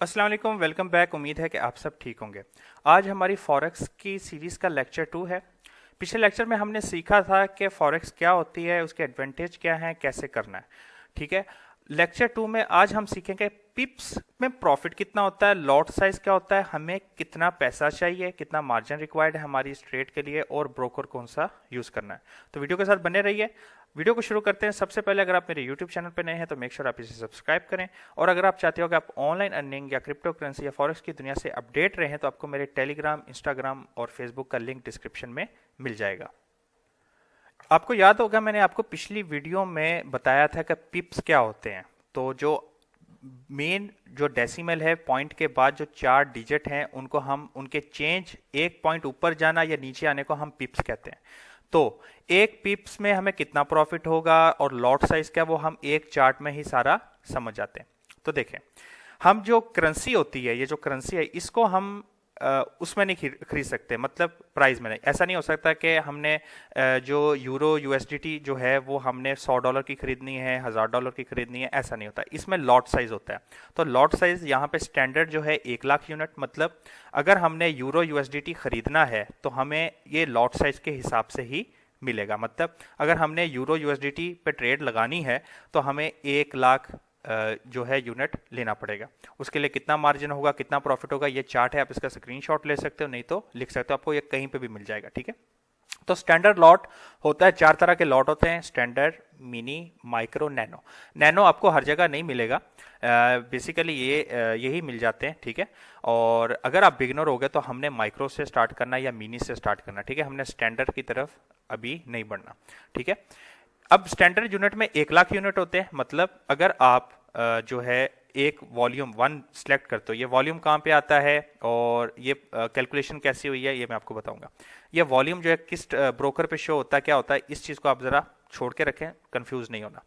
अस्सलाम वालेकुम, welcome back. उम्मीद है कि आप सब ठीक होंगे। आज हमारी फॉरेक्स की सीरीज़ का लेक्चर 2 है। पिछले लेक्चर में हमने सीखा था कि फॉरेक्स क्या होती है, उसके एडवांटेज क्या हैं, कैसे करना है। ठीक है। लेक्चर 2 में आज हम सीखेंगे पिप्स में प्रॉफिट कितना होता है, लॉट साइज क्या होता है, हमें कितना पैसा चाहिए, कितना मार्जिन रिक्वायर्ड है हमारी इस ट्रेड के लिए, और ब्रोकर कौन सा यूज़ करना है। तो वीडियो के साथ बने रहिए। वीडियो को शुरू करते हैं। सबसे पहले अगर आप मेरे यूट्यूब चैनल पर नए हैं तो मेक श्योर आप इसे सब्सक्राइब करें, और अगर आप चाहते हो कि आप ऑनलाइन अर्निंग या क्रिप्टो करेंसी या फॉरेक्स की दुनिया से अपडेट रहें तो आपको मेरे टेलीग्राम, इंस्टाग्राम और फेसबुक का लिंक डिस्क्रिप्शन में मिल जाएगा। आपको याद होगा मैंने आपको पिछली वीडियो में बताया था कि पिप्स क्या होते हैं। तो जो मेन जो डेसिमल है, पॉइंट के बाद जो 4 डिजिट हैं, उनको हम उनके चेंज एक पॉइंट ऊपर जाना या नीचे आने को हम पिप्स कहते हैं। तो एक पिप्स में हमें कितना प्रॉफिट होगा और लॉट साइज क्या, वो हम एक चार्ट में ही सारा समझ जाते हैं। तो देखें, हम जो करेंसी होती है, ये जो करेंसी है, इसको हम उसमें नहीं खरीद सकते, मतलब प्राइस में नहीं। ऐसा नहीं हो सकता कि हमने जो यूरो यूएसडीटी जो है वो हमने $100 की खरीदनी है, $1000 की खरीदनी है, ऐसा नहीं होता। इसमें लॉट साइज होता है। तो लॉट साइज यहाँ पे स्टैंडर्ड जो है 1 लाख यूनिट, मतलब अगर हमने यूरो यूएसडीटी खरीदना है तो हमें ये लॉट साइज के हिसाब से ही मिलेगा। मतलब अगर हमने यूरो यूएसडीटी पे ट्रेड लगानी है तो हमें 1 लाख जो है यूनिट लेना पड़ेगा। उसके लिए कितना मार्जिन होगा, कितना प्रॉफिट होगा, ये चार्ट है, आप इसका स्क्रीनशॉट ले सकते हो, नहीं तो लिख सकते हो, आपको ये कहीं पे भी मिल जाएगा। ठीक है। तो स्टैंडर्ड लॉट होता है, 4 तरह के लॉट होते हैं, standard, mini, micro, nano. Nano आपको हर जगह नहीं मिलेगा, बेसिकली यही मिल जाते हैं। ठीक है। और अगर आप बिगिनर हो गए तो हमने माइक्रो से स्टार्ट करना या मिनी से स्टार्ट करना। ठीक है। हमने स्टैंडर्ड की तरफ अभी नहीं बढ़ना। ठीक है। अब स्टैंडर्ड यूनिट में 1 लाख यूनिट होते हैं। मतलब अगर आप जो है एक वॉल्यूम 1 सिलेक्ट करते हो, ये वॉल्यूम कहाँ पे आता है और ये कैलकुलेशन कैसी हुई है ये मैं आपको बताऊंगा। ये वॉल्यूम जो है किस ब्रोकर पे शो होता है, क्या होता है, इस चीज़ को आप ज़रा छोड़ के रखें, कंफ्यूज नहीं होना।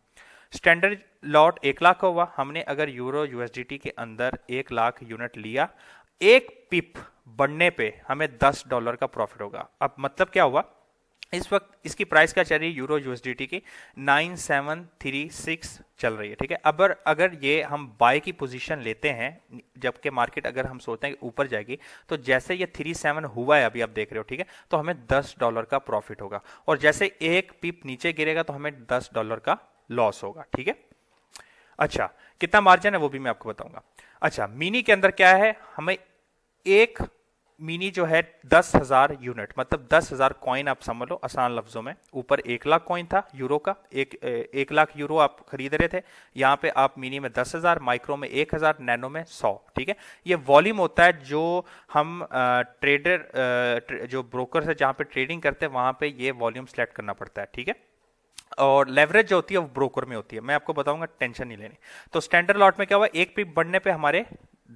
स्टैंडर्ड लॉट 1 लाख का हुआ। हमने अगर यूरो यूएसडीटी के अंदर 1 लाख यूनिट लिया, एक पिप बढ़ने पे हमें $10 का प्रॉफिट होगा। अब मतलब क्या हुआ, इस वक्त इसकी प्राइस क्या चल रही है यूरो यूएसडीटी की, 9736 चल रही है। ठीक है। अब अगर ये हम बाय की पोजीशन लेते हैं, जबकि मार्केट अगर हम सोचते हैं कि ऊपर जाएगी, तो जैसे ये 37 हुआ है, अभी आप देख रहे हो, ठीक है, तो हमें $10 का प्रॉफिट होगा। और जैसे एक पिप नीचे गिरेगा तो हमें $10 का लॉस होगा। ठीक है। अच्छा, कितना मार्जिन है वो भी मैं आपको बताऊंगा। अच्छा, मिनी के अंदर क्या है, हमें एक मिनी जो है 10,000 यूनिट, मतलब 10,000 कॉइन आप समझ लो आसान लफ्जों में। ऊपर 1 लाख कॉइन था यूरो का, 1 लाख यूरो आप खरीद रहे थे। यहाँ पे आप मिनी में 10,000, माइक्रो में 1,000, नैनो में 100। ठीक है। ये वॉल्यूम होता है जो हम जो ब्रोकर से जहाँ पे ट्रेडिंग करते हैं वहां पे ये वॉल्यूम सेलेक्ट करना पड़ता है। ठीक है। और लेवरेज जो होती है वो ब्रोकर में होती है, मैं आपको बताऊंगा, टेंशन नहीं लेनी। तो स्टैंडर्ड लॉट में क्या हुआ, एक पिप बढ़ने पे हमारे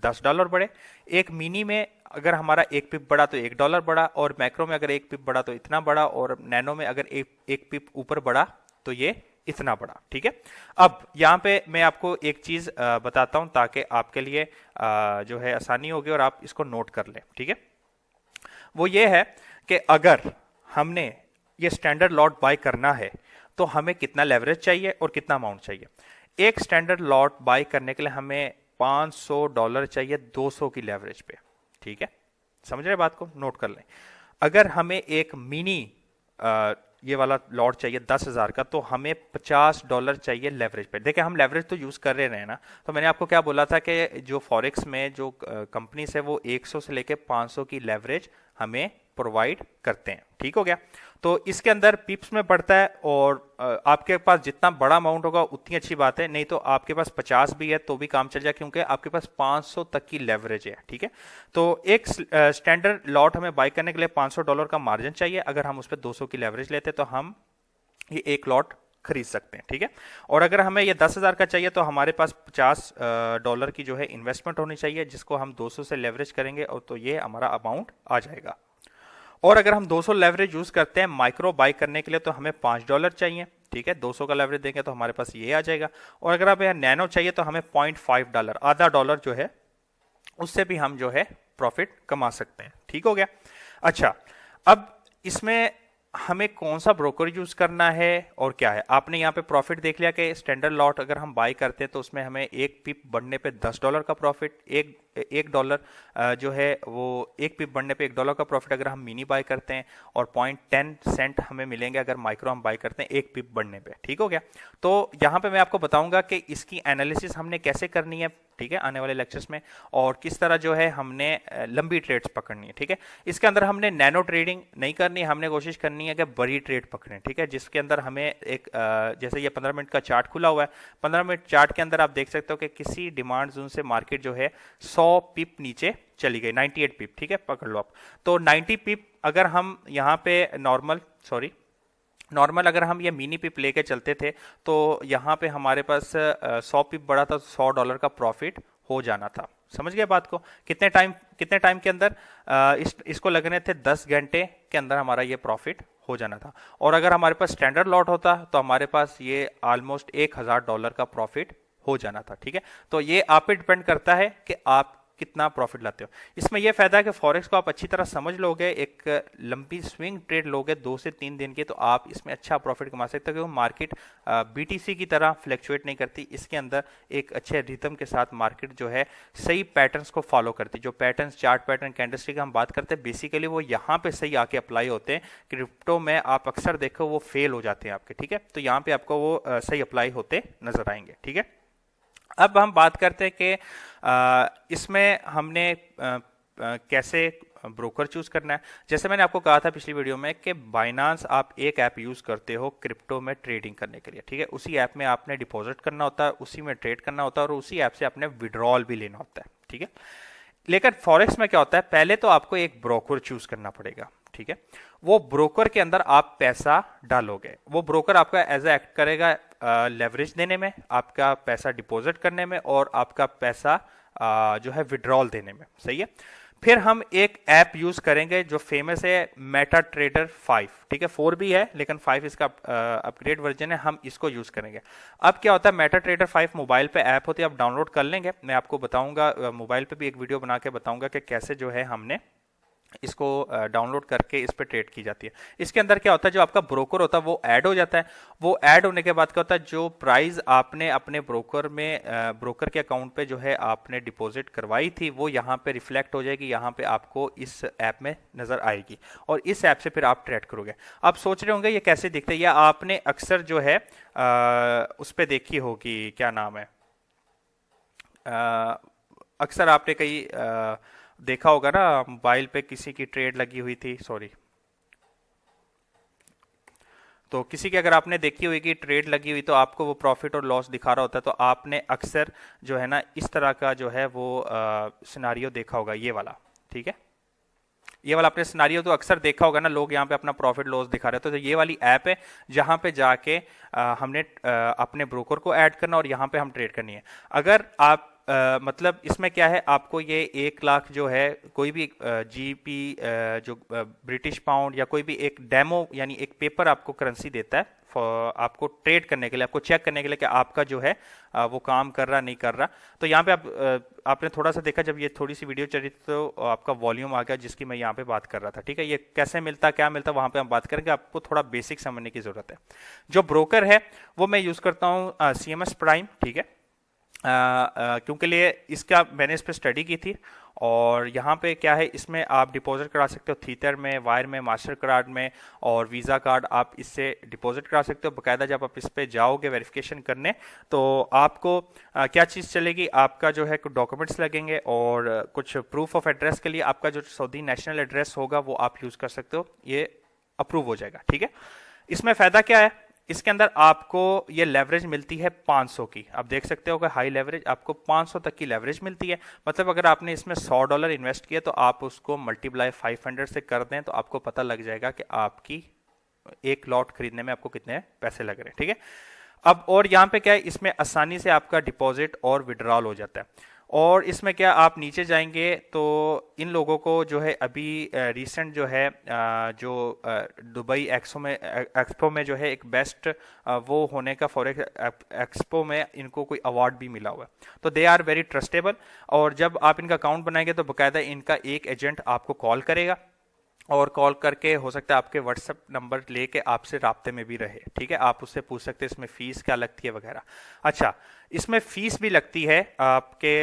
$10 बढ़े। एक मिनी में अगर हमारा एक पिप बढ़ा तो $1 बढ़ा, और मैक्रो में अगर एक पिप बढ़ा तो इतना बढ़ा, और नैनो में अगर एक पिप ऊपर बढ़ा तो ये इतना बढ़ा। ठीक है। अब यहाँ पे मैं आपको एक चीज बताता हूं ताकि आपके लिए जो है आसानी होगी और आप इसको नोट कर लें। ठीक है। वो ये है कि अगर हमने ये स्टैंडर्ड लॉट बाय करना है तो हमें कितना लेवरेज चाहिए और कितना अमाउंट चाहिए। एक स्टैंडर्ड लॉट बाय करने के लिए हमें $500 चाहिए 200 की लेवरेज पे। ठीक है। समझ रहे बात को, नोट कर लें। अगर हमें एक मिनी ये वाला लॉट चाहिए 10,000 का, तो हमें $50 चाहिए लेवरेज पे। देखिए, हम लेवरेज तो यूज कर रहे हैं ना। तो मैंने आपको क्या बोला था कि जो फॉरेक्स में जो कंपनीज है वो 100 से लेके 500 की लेवरेज हमें प्रोवाइड करते हैं। ठीक हो गया। तो इसके अंदर पिप्स में पड़ता है, और आपके पास जितना बड़ा अमाउंट होगा उतनी अच्छी बात है, नहीं तो आपके पास 50 भी है तो भी काम चल जाए, क्योंकि आपके पास 500 तक की लेवरेज है। ठीक है। तो एक स्टैंडर्ड लॉट हमें बाय करने के लिए $500 का मार्जिन चाहिए। अगर हम उस पर 200 की लेवरेज लेते तो हम ये एक लॉट खरीद सकते हैं। ठीक है। और अगर हमें ये 10,000 का चाहिए तो हमारे पास $50 की जो है इन्वेस्टमेंट होनी चाहिए, जिसको हम 200 से लेवरेज करेंगे, और तो ये हमारा अमाउंट आ जाएगा। और अगर हम 200 लेवरेज यूज करते हैं माइक्रो बाय करने के लिए तो हमें $5 चाहिए। ठीक है। 200 का लेवरेज देंगे तो हमारे पास ये आ जाएगा। और अगर आप यहाँ नैनो चाहिए तो हमें $0.5, आधा डॉलर जो है, उससे भी हम जो है प्रॉफिट कमा सकते हैं। ठीक हो गया। अच्छा, अब इसमें हमें कौन सा ब्रोकर यूज करना है और क्या है। आपने यहाँ पे प्रॉफिट देख लिया कि स्टैंडर्ड लॉट अगर हम बाय करते हैं तो उसमें हमें एक पिप बढ़ने पे $10 का प्रॉफिट, एक $1 जो है वो 1 पिप बढ़ने पे $1 का प्रॉफिट अगर हम मिनी बाय करते हैं, और 0.10 सेंट हमें मिलेंगे अगर माइक्रो हम बाय करते हैं 1 पिप बढ़ने पे। ठीक हो गया। तो यहाँ पे मैं आपको बताऊंगा कि इसकी एनालिसिस हमने कैसे करनी है, ठीक है, आने वाले लेक्चर्स में, और किस तरह जो है हमने लंबी ट्रेड्स पकड़नी है। ठीक है, इसके अंदर हमने नैनो ट्रेडिंग नहीं करनी, हमने कोशिश करनी है कि बड़ी ट्रेड पकड़ें। ठीक है, जिसके अंदर हमें एक जैसे ये 15 मिनट का चार्ट खुला हुआ है, 15 मिनट चार्ट के अंदर आप देख सकते हो कि किसी डिमांड जोन से मार्केट जो है 100 पिप नीचे चली गई, 98 पिप। ठीक है, पकड़ लो आप। तो 90 पिप अगर हम यहाँ पे नॉर्मल अगर हम ये मिनी पिप लेके चलते थे तो यहाँ पे हमारे पास 100 पिप बढ़ा था, $100 का प्रॉफिट हो जाना था। समझ गए बात को? कितने टाइम के अंदर? इसको लगने थे 10 घंटे के अंदर हमारा ये प्रॉफिट हो जाना था। और अगर हमारे पास स्टैंडर्ड लॉट होता तो हमारे पास ये ऑलमोस्ट $1000 का प्रॉफिट हो जाना था। ठीक है, तो ये आप पे डिपेंड करता है कि आप कितना प्रॉफिट लाते हो। इसमें यह फायदा है कि फॉरेक्स को आप अच्छी तरह समझ लोगे, एक लंबी स्विंग ट्रेड लोगे 2 से 3 दिन की, तो आप इसमें अच्छा प्रॉफिट कमा सकते हो, क्योंकि मार्केट बीटीसी की तरह फ्लैक्चुएट नहीं करती। इसके अंदर एक अच्छे रिदम के साथ मार्केट जो है सही पैटर्न्स को फॉलो करती। जो पैटर्न्स, चार्ट पैटर्न, कैंडलस्टिक हम बात करते हैं, बेसिकली वो यहाँ पे सही आके अप्लाई होते हैं। क्रिप्टो में आप अक्सर देखो वो फेल हो जाते हैं आपके। ठीक है, तो यहाँ पे आपको वो सही अप्लाई होते नजर आएंगे। ठीक है, अब हम बात करते हैं कि इसमें हमने कैसे ब्रोकर चूज करना है। जैसे मैंने आपको कहा था पिछली वीडियो में कि बाइनांस आप एक ऐप यूज करते हो क्रिप्टो में ट्रेडिंग करने के लिए। ठीक है, उसी ऐप में आपने डिपॉजिट करना होता है, उसी में ट्रेड करना होता है, और उसी ऐप से आपने विड्रॉल भी लेना होता है। ठीक है, लेकिन फॉरेक्स में क्या होता है, पहले तो आपको एक ब्रोकर चूज करना पड़ेगा। ठीक है, वो ब्रोकर के अंदर आप पैसा डालोगे, वो ब्रोकर आपका एज ए एक्ट करेगा लेवरेज देने में, आपका पैसा डिपॉजिट करने में, और आपका पैसा जो है विड्रॉल देने में। सही है, फिर हम एक ऐप यूज करेंगे जो फेमस है, मेटा ट्रेडर 5। ठीक है, 4 भी है लेकिन 5 इसका अपग्रेड वर्जन है, हम इसको यूज करेंगे। अब क्या होता है, मेटा ट्रेडर 5 मोबाइल पे ऐप होती है, आप डाउनलोड कर लेंगे। मैं आपको बताऊंगा, मोबाइल पे भी एक वीडियो बना के बताऊंगा कि कैसे जो है हमने इसको डाउनलोड करके इस पे ट्रेड की जाती है। इसके अंदर क्या होता है, जो आपका ब्रोकर होता है वो ऐड हो जाता है। वो ऐड होने के बाद क्या होता है, जो प्राइस आपने अपने ब्रोकर में ब्रोकर के अकाउंट पे जो है आपने डिपॉजिट करवाई थी, वो यहाँ पे रिफ्लेक्ट हो जाएगी, यहाँ पे आपको इस ऐप में नजर आएगी, और इस ऐप से फिर आप ट्रेड करोगे। आप सोच रहे होंगे ये कैसे दिखते हैं, या आपने अक्सर जो है उस पर देखी होगी, क्या नाम है, अक्सर आपने कई देखा होगा ना, मोबाइल पे किसी की ट्रेड लगी हुई थी, तो किसी की अगर आपने देखी हुई कि ट्रेड लगी हुई, तो आपको वो प्रॉफिट और लॉस दिखा रहा होता है, तो आपने अक्सर जो है ना इस तरह का जो है वो सिनारियो देखा होगा, ये वाला। ठीक है, ये वाला आपने सिनारियो तो अक्सर देखा होगा ना, लोग यहाँ पे अपना प्रॉफिट लॉस दिखा रहे हैं। तो ये वाली ऐप है जहाँ पे जाके हमने अपने ब्रोकर को ऐड करना, और यहाँ पे हम ट्रेड करनी है। अगर आप मतलब इसमें क्या है, आपको ये 1 लाख जो है, कोई भी जीपी जो ब्रिटिश पाउंड या कोई भी एक डेमो यानी एक पेपर आपको करेंसी देता है आपको ट्रेड करने के लिए, आपको चेक करने के लिए कि आपका जो है वो काम कर रहा नहीं कर रहा। तो यहाँ पे आपने थोड़ा सा देखा, जब ये थोड़ी सी वीडियो चली तो आपका वॉल्यूम आ गया जिसकी मैं यहाँ पे बात कर रहा था। ठीक है, ये कैसे मिलता, क्या मिलता, वहां पे हम बात करेंगे, आपको थोड़ा बेसिक समझने की जरूरत है। जो ब्रोकर है वो मैं यूज करता हूँ CMS प्राइम। ठीक है, क्योंकि लिए इसका मैंने इस पर स्टडी की थी, और यहाँ पे क्या है, इसमें आप डिपॉजिट करा सकते हो थीटर में, वायर में, मास्टर कार्ड में, और वीज़ा कार्ड आप इससे डिपॉजिट करा सकते हो। बाकायदा जब आप इस पे जाओगे वेरिफिकेशन करने, तो आपको क्या चीज़ चलेगी, आपका जो है कुछ डॉक्यूमेंट्स लगेंगे, और कुछ प्रूफ ऑफ एड्रेस के लिए आपका जो सऊदी नेशनल एड्रेस होगा वो आप यूज़ कर सकते हो, ये अप्रूव हो जाएगा। ठीक है, इसमें फ़ायदा क्या है, इसके अंदर आपको ये लेवरेज मिलती है 500 की। आप देख सकते हो कि हाई लेवरेज, आपको 500 तक की लेवरेज मिलती है। मतलब अगर आपने इसमें $100 इन्वेस्ट किया, तो आप उसको मल्टीप्लाई 500 से कर दें, तो आपको पता लग जाएगा कि आपकी एक लॉट खरीदने में आपको कितने पैसे लग रहे हैं। ठीक है, अब और यहाँ पे क्या है, इसमें आसानी से आपका डिपॉजिट और विड्रॉल हो जाता है। और इसमें क्या, आप नीचे जाएंगे तो इन लोगों को जो है अभी रिसेंट जो है जो दुबई एक्सपो में जो है एक बेस्ट वो होने का, फॉरेक्स एक्सपो में इनको कोई अवार्ड भी मिला हुआ है। तो दे आर वेरी ट्रस्टेबल, और जब आप इनका अकाउंट बनाएंगे तो बाकायदा इनका एक एजेंट आपको कॉल करेगा, और कॉल करके हो सकता है आपके व्हाट्सएप नंबर लेके आपसे राब्ते में भी रहे, ठीक है। आप उससे पूछ सकते हैं इसमें फीस क्या लगती है वगैरह। अच्छा, इसमें फीस भी लगती है आपके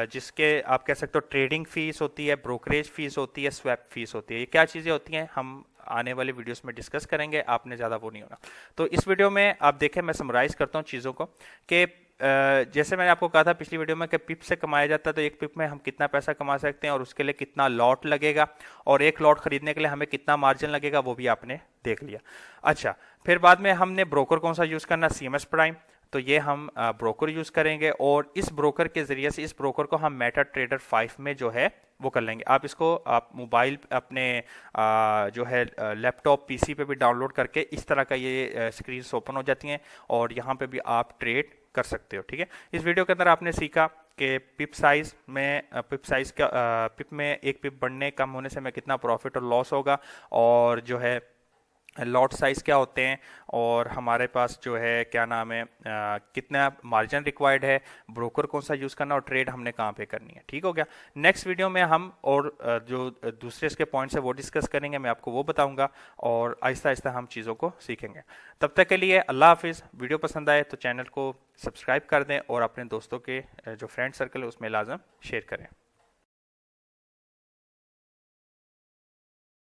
जिसके आप कह सकते हो ट्रेडिंग फीस होती है, ब्रोकरेज फीस होती है, स्वैप फीस होती है। ये क्या चीज़ें होती हैं हम आने वाले वीडियोस में डिस्कस करेंगे, आपने ज़्यादा वो नहीं होना। तो इस वीडियो में आप देखें, मैं समराइज़ करता हूँ चीज़ों को कि जैसे मैंने आपको कहा था पिछली वीडियो में कि पिप से कमाया जाता है, तो एक पिप में हम कितना पैसा कमा सकते हैं और उसके लिए कितना लॉट लगेगा, और एक लॉट खरीदने के लिए हमें कितना मार्जिन लगेगा, वो भी आपने देख लिया। अच्छा, फिर बाद में हमने ब्रोकर कौन सा यूज़ करना, सीएमएस प्राइम। तो ये हम ब्रोकर यूज़ करेंगे, और इस ब्रोकर के ज़रिए से इस ब्रोकर को हम मेटा ट्रेडर 5 में जो है वो कर लेंगे। आप इसको आप मोबाइल अपने जो है लैपटॉप पीसी पे भी डाउनलोड करके इस तरह का ये स्क्रीन ओपन हो जाती हैं, और यहाँ पे भी आप ट्रेड कर सकते हो, ठीक है। इस वीडियो के अंदर आपने सीखा कि पिप साइज में पिप में एक पिप बढ़ने कम होने से हमें कितना प्रॉफिट और लॉस होगा, और जो है लॉट साइज क्या होते हैं, और हमारे पास जो है क्या नाम है कितना मार्जिन रिक्वायर्ड है, ब्रोकर कौन सा यूज़ करना, और ट्रेड हमने कहाँ पे करनी है, ठीक हो गया। नेक्स्ट वीडियो में हम और जो दूसरे इसके पॉइंट्स है वो डिस्कस करेंगे, मैं आपको वो बताऊंगा, और आहिस्ता आहिस्ता हम चीज़ों को सीखेंगे। तब तक के लिए अल्लाह हाफिज़। वीडियो पसंद आए तो चैनल को सब्सक्राइब कर दें, और अपने दोस्तों के जो फ्रेंड सर्कल है उसमें लाजम शेयर करें।